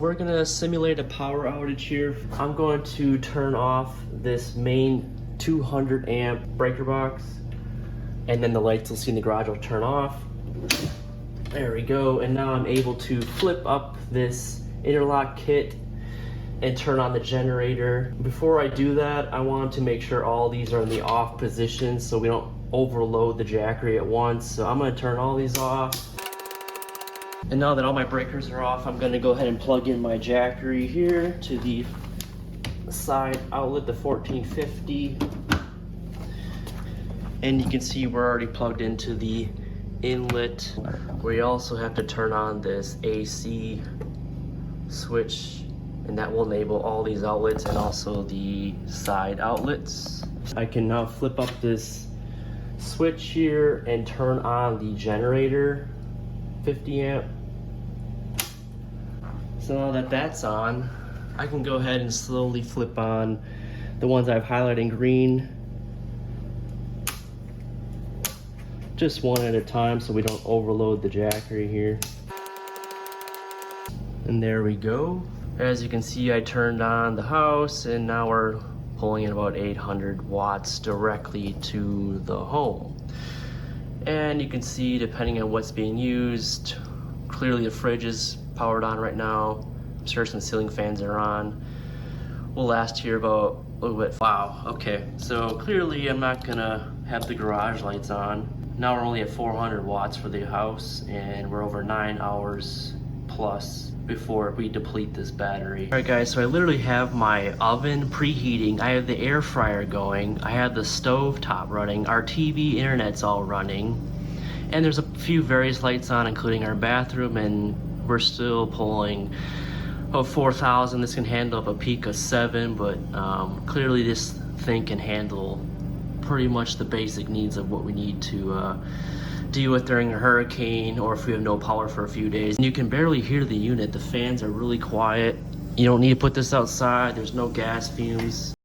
We're gonna simulate a power outage here. I'm going to turn off this main 200 amp breaker box, and then the lights you'll see in the garage will turn off. There we go, and now I'm able to flip up this interlock kit and turn on the generator. Before I do that, I want to make sure all these are in the off position so we don't overload the Jackery at once. So I'm gonna turn all these off. And now that all my breakers are off, I'm gonna go ahead and plug in my Jackery here to the side outlet, the 1450. And you can see we're already plugged into the inlet. We also have to turn on this AC switch, and that will enable all these outlets and also the side outlets. I can now flip up this switch here and turn on the generator, 50 amp. So now that that's on, I can go ahead and slowly flip on the ones I've highlighted in green. Just one at a time so we don't overload the Jackery here. And there we go. As you can see, I turned on the house and now we're pulling in about 800 watts directly to the home. And you can see, depending on what's being used, clearly the fridge is powered on right now. I'm sure some ceiling fans are on. We'll last here about a little bit. Wow, okay. So clearly I'm not gonna have the garage lights on. Now we're only at 400 watts for the house, and we're over 9 hours plus before we deplete this battery. All right guys, so I literally have my oven preheating, I have the air fryer going, I have the stove top running, our TV internet's all running, and there's a few various lights on, including our bathroom, and we're still pulling 4,000. This can handle up a peak of 7, but clearly this thing can handle pretty much the basic needs of what we need to deal with during a hurricane, or if we have no power for a few days. And you can barely hear the unit. The fans are really quiet. You don't need to put this outside. There's no gas fumes.